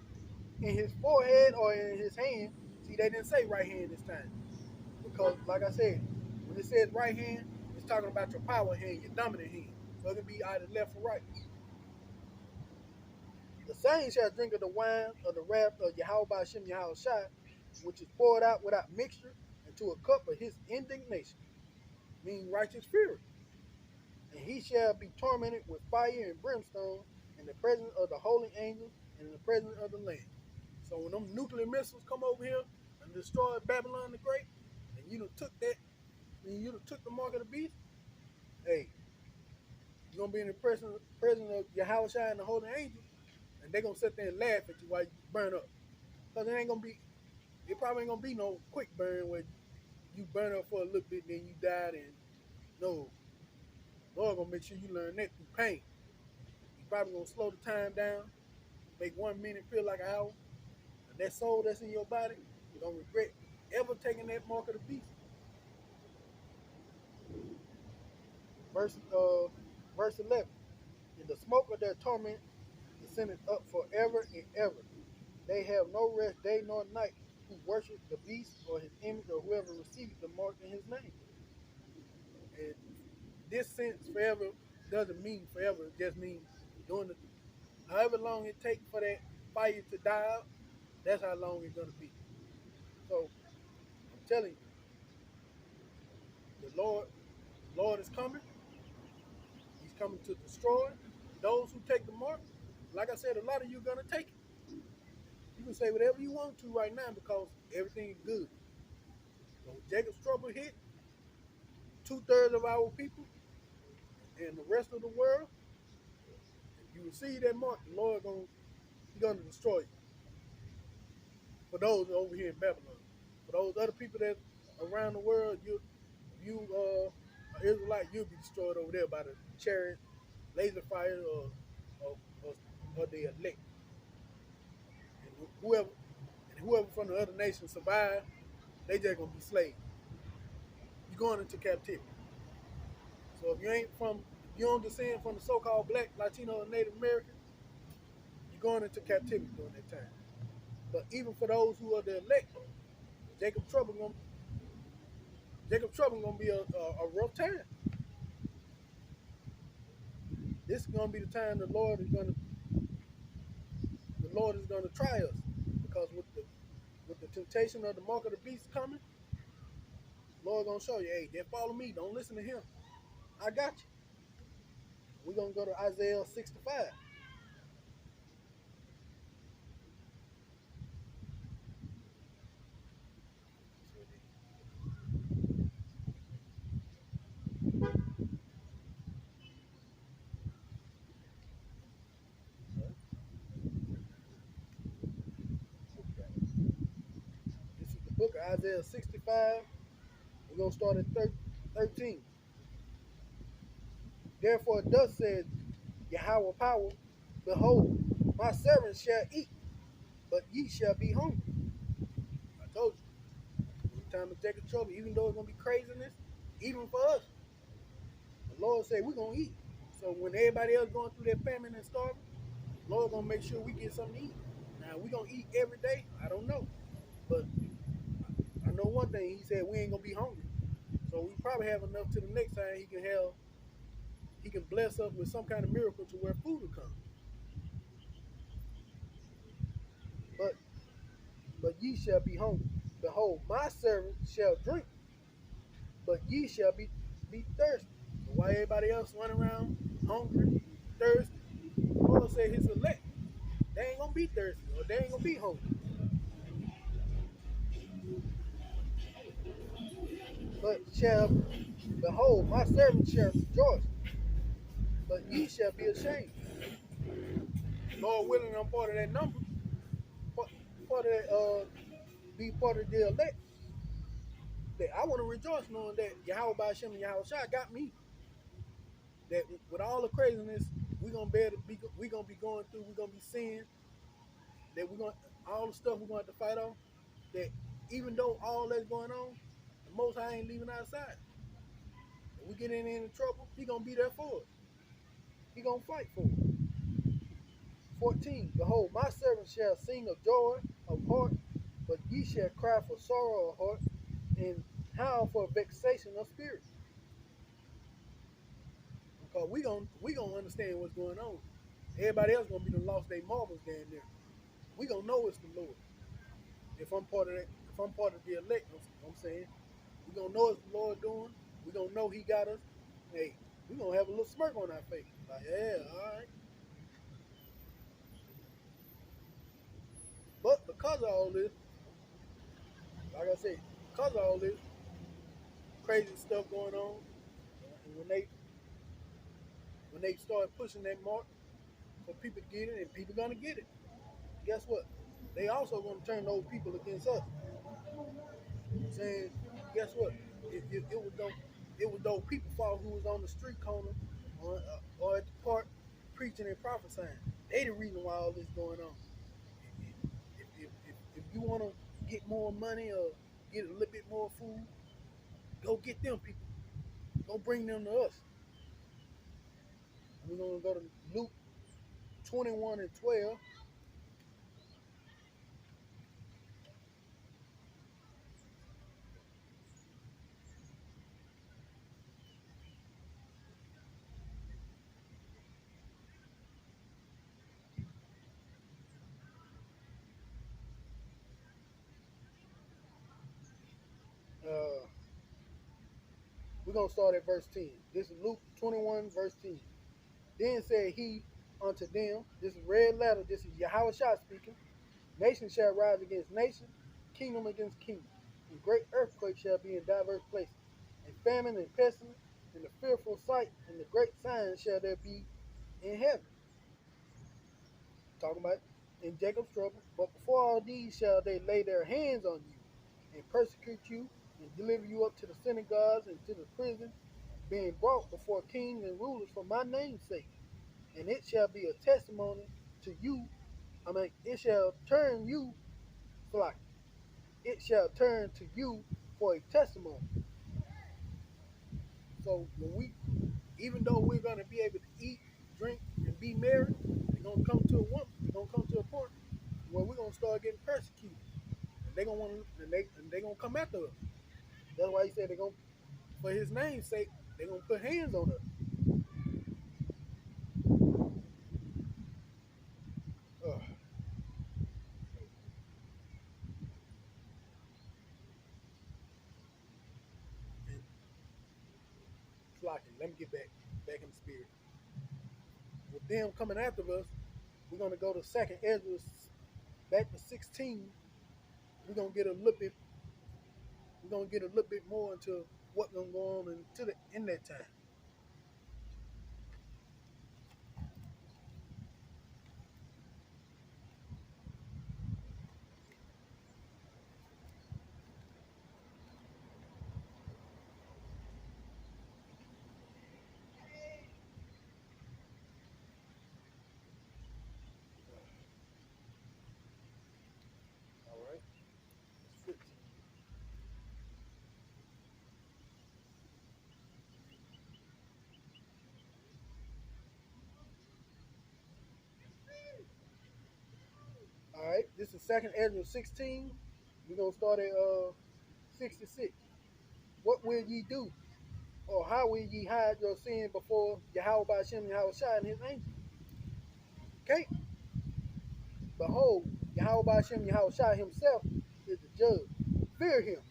in his forehead or in his hand, see, they didn't say right hand this time. Because, like I said, when it says right hand, it's talking about your power hand, your dominant hand. So it can be either left or right. The same shall drink of the wine of the wrath of Yahweh Bashem Yahushai, which is poured out without mixture into a cup of his indignation, meaning righteous fury. And he shall be tormented with fire and brimstone in the presence of the holy angels and in the presence of the Lamb. So when them nuclear missiles come over here and destroy Babylon the Great, and you done took that, and you done took the mark of the beast, hey, you're gonna be in the presence of Yahweh and the holy angels, and they're gonna sit there and laugh at you while you burn up. Because it probably ain't gonna be no quick burn where you burn up for a little bit, then you died, and no, Lord gonna make sure you learn that through pain. You probably gonna slow the time down, make 1 minute feel like an hour, and that soul that's in your body, you're gonna regret ever taking that mark of the beast. Verse 11. And the smoke of their torment descended up forever and ever. They have no rest day nor night who worship the beast or his image or whoever receives the mark in his name. And this sense forever doesn't mean forever. It just means doing however long it takes for that fire to die out, that's how long it's going to be. So I'm telling you, the Lord is coming. He's coming to destroy those who take the mark, like I said, a lot of you gonna take it. You can say whatever you want to right now because everything is good. So Jacob's trouble hit 2/3 of our people and the rest of the world. If you receive that mark, the Lord gonna destroy you. For those over here in Babylon, for those other people that around the world, you Israelite, you'll be destroyed over there by the chariot, laser fire, or, or, or the elect. And whoever from the other nations survive, they just gonna be slaves. You're going into captivity. So if you don't descend from the so-called black, Latino, and Native American, you're going into captivity during that time. But even for those who are the elect, Jacob trouble gonna Jacob trouble gonna be a rough time. This is gonna be the time the Lord is gonna try us because with the temptation of the mark of the beast coming, the Lord gonna show you, hey, just follow me. Don't listen to him. I got you. We're gonna go to Isaiah 65. This is the book of Isaiah 65. We're gonna start at 13. Therefore, thus said Yahweh power, behold, my servants shall eat, but ye shall be hungry. I told you, in the time of Jacob trouble, even though it's gonna be craziness, even for us, the Lord said we're gonna eat. So when everybody else going through their famine and starving, the Lord gonna make sure we get something to eat. Now we gonna eat every day? I don't know, but I know one thing. He said we ain't gonna be hungry, so we probably have enough to the next time he can bless us with some kind of miracle to where food will come. But ye shall be hungry. Behold, my servant shall drink, but ye shall be thirsty. So why everybody else running around hungry, thirsty? The Lord said his elect, they ain't gonna be thirsty or they ain't gonna be hungry. But shall behold, my servant shall rejoice, but ye shall be ashamed. Lord willing, I'm part of that number, part of that be part of the elect. That I want to rejoice knowing that Yahweh by Hashem and Yahweh Shai got me. That with all the craziness we gonna be going through, we're gonna be seeing that we're gonna all the stuff we're gonna have to fight on. That even though all that's going on, the Most High ain't leaving our side. If we get in any trouble, He gonna be there for us. He gonna fight for us. 14. Behold, my servant shall sing of joy of heart, but ye shall cry for sorrow of heart, and howl for vexation of spirit. Because we gonna understand what's going on. Everybody else gonna be the lost their marbles down there. We gonna know it's the Lord. If I'm part of that, if I'm part of the elect, I'm saying we gonna know it's the Lord doing. We gonna know He got us. Hey, we gonna have a little smirk on our face. Like, yeah, all right. But because of all this, like I said, because of all this crazy stuff going on, and when they start pushing that mark for people to get it, and people gonna get it, guess what? They also gonna turn those people against us, saying, guess what? It was those people fault who was on the street corner or at the park preaching and prophesying. They the reason why all this going on. If you want to get more money or get a little bit more food, go get them people. Go bring them to us. We're gonna go to Luke 21 and 12. Uh, we're gonna start at verse 10. This is Luke 21 verse 10. Then said he unto them. This is red letter. This is Yahweh Shah speaking. Nation shall rise against nation, kingdom against kingdom. And great earthquakes shall be in diverse places. And famine and pestilence, and the fearful sight, and the great signs shall there be in heaven. Talking about in Jacob's trouble. But before all these shall they lay their hands on you, and persecute you, and deliver you up to the synagogues and to the prison, being brought before kings and rulers for my name's sake. And it shall be a testimony to you. It shall turn you, like it shall turn to you for a testimony. So when we, even though we're gonna be able to eat, drink, and be merry, they're gonna come to a woman. They're gonna come to a point where we're gonna start getting persecuted, and they're gonna want, and they gonna come after us. That's why he said they're gonna, for his name's sake, they're gonna put hands on us. Ugh. And flocking. Let me get back in the spirit. With them coming after us, we're gonna go to second Ezra, back to 16. We're gonna get a little bit. We're gonna get a little bit more into what's gonna go on in that time. All right. All right. This is second Ezra 16. We're gonna start at 66. What will ye do, or how will ye hide your sin before Yahweh by Shem Yahweh Shai and his angels? Okay. Behold, Yahweh by Shem Yahweh Shai himself is the judge. Fear him.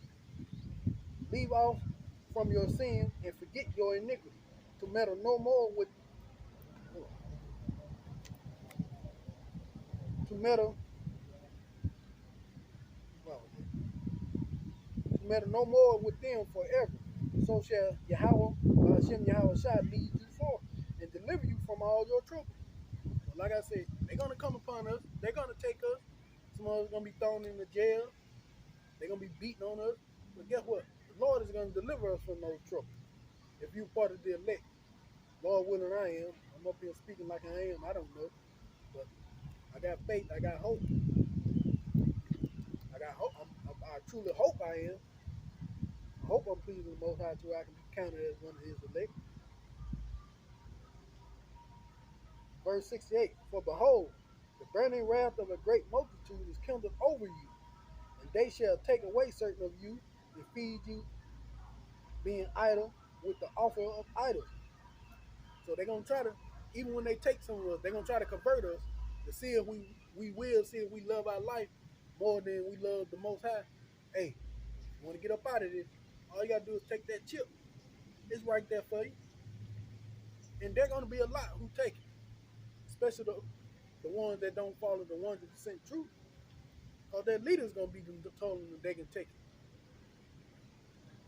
Leave off from your sin and forget your iniquity. To meddle no more with to meddle well, to meddle no more with them forever. So shall Yahweh Hashem Yahweh Shai lead you forth and deliver you from all your troubles. But like I said, they're gonna come upon us. They're gonna take us. Some of us gonna be thrown in the jail. They're gonna be beating on us. But guess what? The Lord is gonna deliver us from those troubles. If you're part of the elect, Lord willing, I am. I'm up here speaking like I am. I don't know, but I got faith. I got hope. I got hope. I truly hope I am. I hope I'm pleasing the Most High to where I can be counted as one of His elect. Verse 68. For behold, the burning wrath of a great multitude is kindled over you, and they shall take away certain of you and feed you, being idle with the offer of idols. So they're gonna try to, even when they take some of us, they're gonna try to convert us to see if we will see if we love our life more than we love the Most High. Hey, you want to get up out of this? All you gotta do is take that chip. It's right there for you. And they're gonna be a lot who take it, especially the ones that don't follow the 100% truth. Because their leaders gonna be told them that they can take it.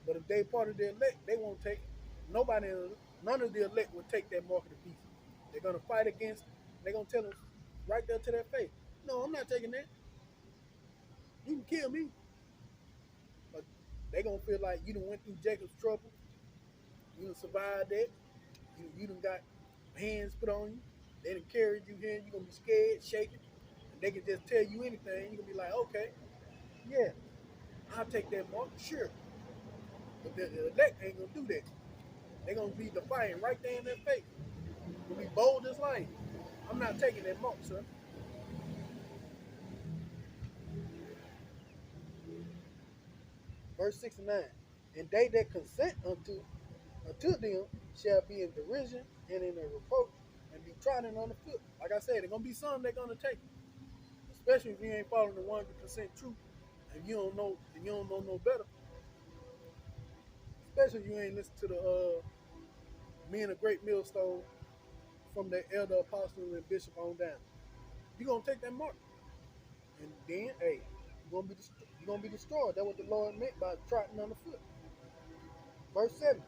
But if they part of the elect, they won't take it. None of the elect will take that mark of the beast. They're gonna fight against it. They're gonna tell them right there to their face, no, I'm not taking that. You can kill me. But they gonna feel like you done went through Jacob's trouble. You done survived that. You done got hands put on you. They done carried you here. You're gonna be scared, shaking. And they can just tell you anything. You're gonna be like, okay, yeah, I'll take that mark, sure. But the elect ain't gonna do that. They're gonna be defiant right there in their face. Gonna be bold as lion. I'm not taking that mark, sir. Verse 69. And they that consent unto them shall be in derision and in a reproach and be trodden on the foot. Like I said, there's gonna be some they're gonna take, especially if you ain't following the 100% truth and you don't know no better. Especially if you ain't listen to the Men of Great Millstone from the elder apostle and bishop on down. You're gonna take that mark. And then, hey, you're gonna be destroyed. That's what the Lord meant by trotting on the foot. Verse 7.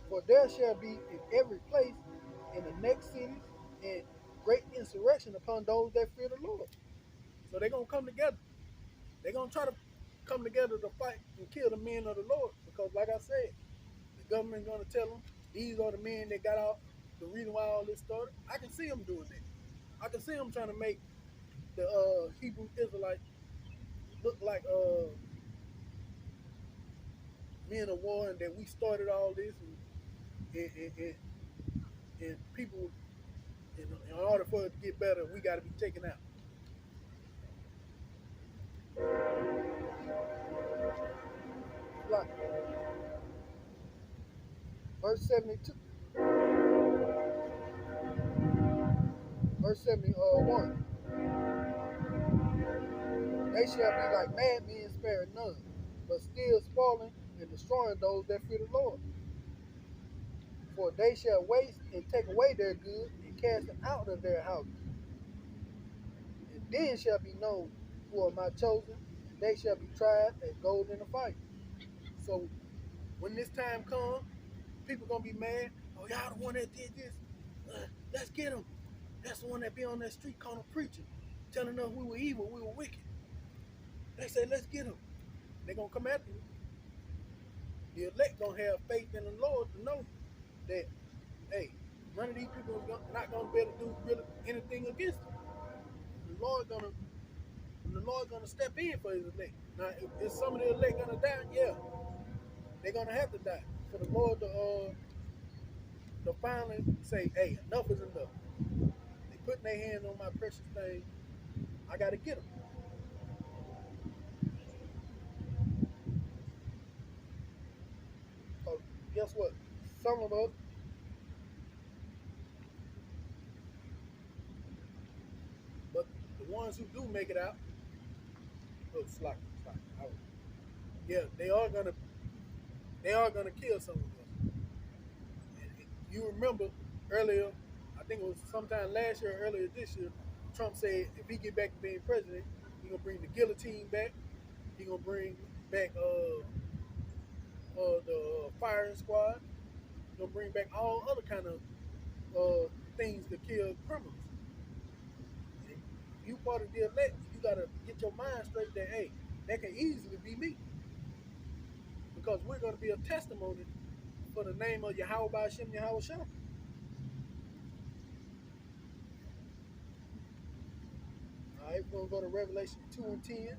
For there shall be in every place in the next cities and great insurrection upon those that fear the Lord. So they're gonna come together. They're gonna try to come together to fight and kill the men of the Lord. Because like I said, the government gonna tell them these are the men that got out the reason why all this started. I can see them doing that. I can see them trying to make the Hebrew Israelites look like men of war and that we started all this and people in order for it to get better we got to be taken out. Like verse 72, verse 71. They shall be like madmen, sparing none, but still spoiling and destroying those that fear the Lord. For they shall waste and take away their goods and cast them out of their houses. And then shall be known who are my chosen, and they shall be tried as gold in a fire. So when this time comes, people gonna be mad. Oh, y'all the one that did this. Let's get them. That's the one that be on that street corner preaching, telling us we were evil, we were wicked. They say, let's get them. They're gonna come after you. The elect gonna have faith in the Lord to know that, hey, none of these people is not gonna be able to do really anything against them. The Lord gonna step in for his elect. Now, if some of the elect gonna die, yeah, they're gonna have to die for the Lord to finally say, hey, enough is enough. They putting their hand on my precious thing. I gotta get them. So guess what? Some of us, but the ones who do make it out, oh, slack. Yeah, they are gonna kill some of us. And you remember earlier, I think it was sometime last year, or earlier this year, Trump said if he get back to being president, he gonna bring the guillotine back. He gonna bring back the firing squad. He gonna bring back all other kind of things to kill criminals. And you part of the elect, you gotta get your mind straight that hey, that can easily be me because we're gonna be a testimony for the name of Yahweh Ba'Shem Yahweh Shah. All right, we're gonna go to Revelation 2 and 10.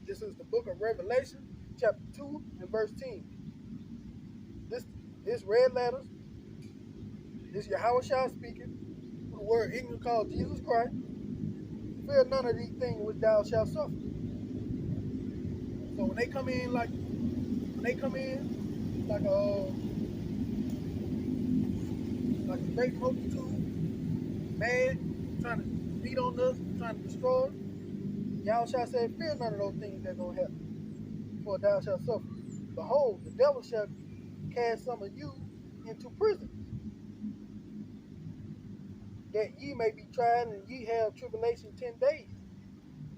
This is the book of Revelation, chapter 2 and verse 10. This red letters, this Yahweh Shah speaking, the word ignorant called Jesus Christ. Fear none of these things which thou shalt suffer. So when they come in like a great multitude, mad, trying to beat on us, trying to destroy us, Yahweh Shah said, fear none of those things that gonna happen, for thou shalt suffer. Behold, the devil shall cast some of you into prison, that ye may be tried, and ye have tribulation 10 days.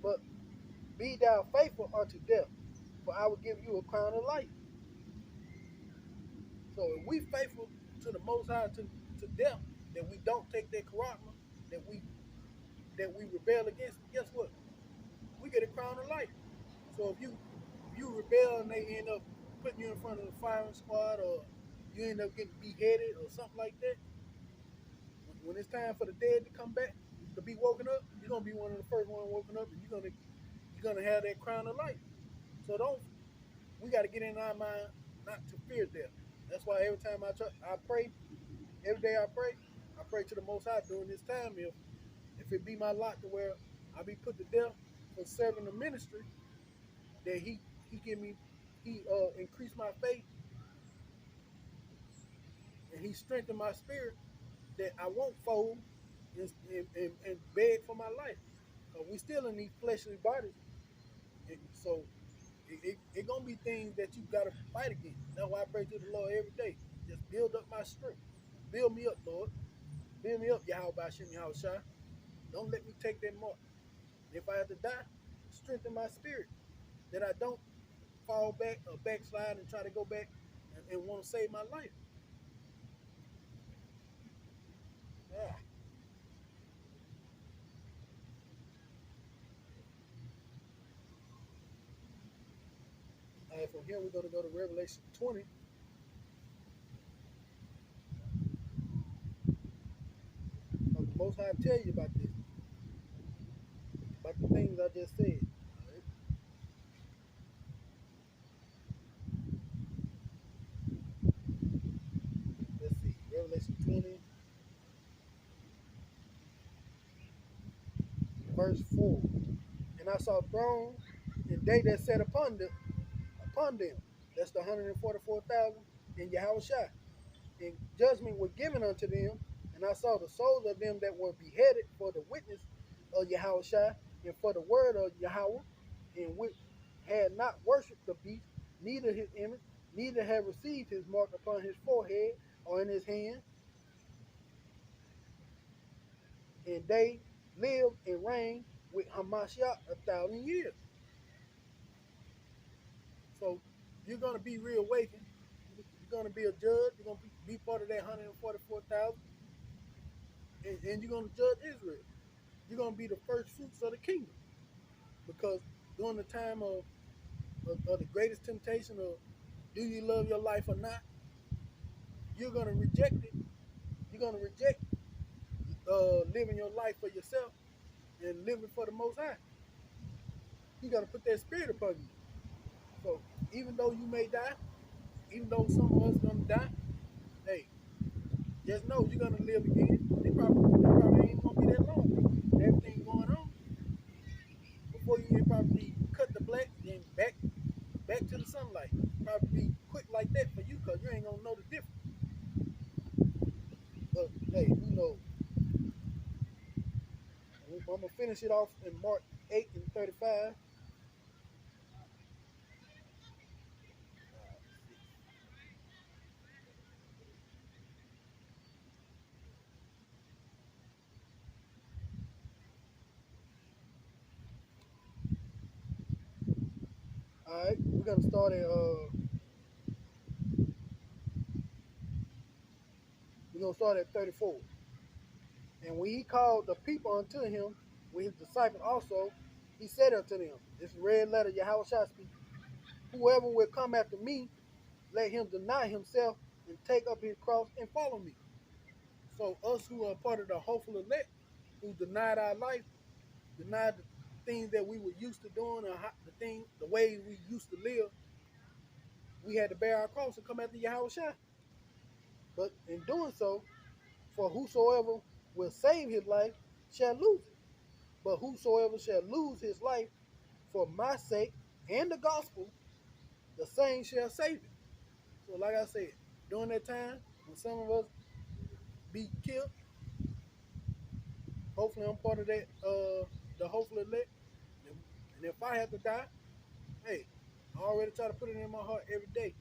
But be thou faithful unto death, for I will give you a crown of life. So if we faithful to the Most High to death, that we don't take that charisma, that we rebel against, guess what? We get a crown of life. So if you rebel and they end up putting you in front of the firing squad, or you end up getting beheaded or something like that, when it's time for the dead to come back to be woken up, you're gonna be one of the first ones woken up, and you're gonna have that crown of life. So we got to get in our mind not to fear death. That's why every time I pray, every day I pray to the Most High during this time, if it be my lot to where I be put to death for serving the ministry, that he give me, he increase my faith and he strengthen my spirit, that I won't fold and beg for my life. We still in these fleshly bodies, and so it gonna be things that you gotta fight against. That's why I pray to the Lord every day. Just build up my strength. Build me up, Lord. Build me up, Yahweh Shem Yahushua. Don't let me take that mark. If I have to die, strengthen my spirit that I don't fall back or backslide and try to go back and want to save my life. Yeah. All right, from here we're going to go to Revelation 20. The Most High tell you about this, about the things I just said. All right. Let's see, Revelation 20, verse 4. And I saw thrones, and they that sat upon them. That's the 144,000 in Yahushua. And judgment was given unto them, and I saw the souls of them that were beheaded for the witness of Yahushua and for the word of Yahweh, and which had not worshipped the beast, neither his image, neither had received his mark upon his forehead or in his hand, and they lived and reigned with Hamashiach 1,000 years. So you're going to be reawakened. You're going to be a judge. You're going to be part of that 144,000, and you're going to judge Israel. You're going to be the first fruits of the kingdom, because during the time of the greatest temptation of do you love your life or not, you're going to reject it. You're going to reject living your life for yourself and living for the Most High. He's going to put that spirit upon you. So even though you may die, even though some of us are going to die, hey, just know you're going to live again. They probably ain't going to be that long. Everything going on. Before you can probably cut the black, then back to the sunlight. Probably be quick like that for you, because you ain't going to know the difference. But hey, who knows? I'm going to finish it off in Mark 8 and 35. All right, we're going to start at we're going to start at 34. And when he called the people unto him, with his disciples also, he said unto them, this is red letter, Yahweh Shah speaking, whoever will come after me, let him deny himself and take up his cross and follow me. So us who are part of the hopeful elect, who denied our life, denied the things that we were used to doing, or the ways we used to live, we had to bear our cross and come after Yahweh Shah. But in doing so, for whosoever will save his life shall lose it. But whosoever shall lose his life for my sake and the gospel, the same shall save it. So like I said, during that time, when some of us be killed, hopefully I'm part of that, the hopeful elect. And if I have to die, hey, I already try to put it in my heart every day.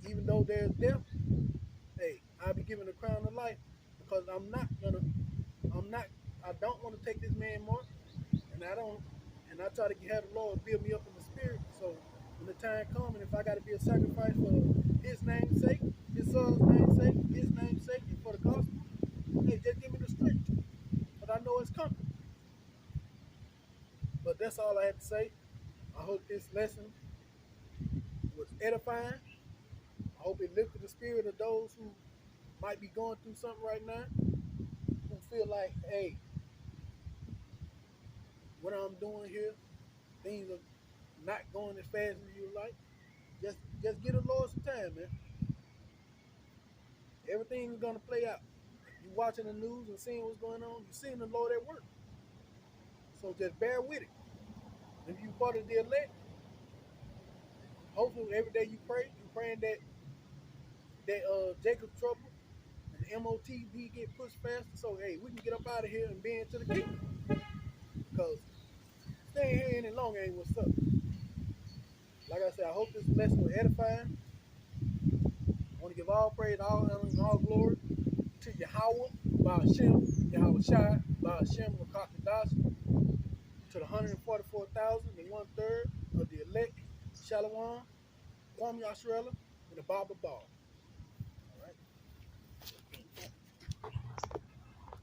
Even though there's death, hey, I'll be given the crown of life, because I don't want to take this man mark, and I try to have the Lord build me up in the spirit. So when the time comes, and if I got to be a sacrifice for his name's sake, his son's name's sake, his name's sake, and for the gospel, hey, just give me the strength, but I know it's coming. But that's all I have to say. I hope this lesson was edifying. I hope it lifted the spirit of those who might be going through something right now, who feel like, hey, what I'm doing here, things are not going as fast as you like. Just give the Lord some time, man. Everything is gonna play out. You watching the news and seeing what's going on. You seeing the Lord at work. So just bear with it. If you part of the elect, hopefully every day you pray, you praying that Jacob's trouble and the MOTB get pushed faster. So hey, we can get up out of here and be into the kingdom. Because staying here any longer ain't what's up. Like I said, I hope this lesson was edifying. I want to give all praise, all honor, and all glory to Yahweh, Ba'ashem, Yahweh Shai, Ba'ashem, Rakakadash, to the 144,000 and 1/3 of the elect, Shalom, Kwam Yashrella, and the Baba Ball.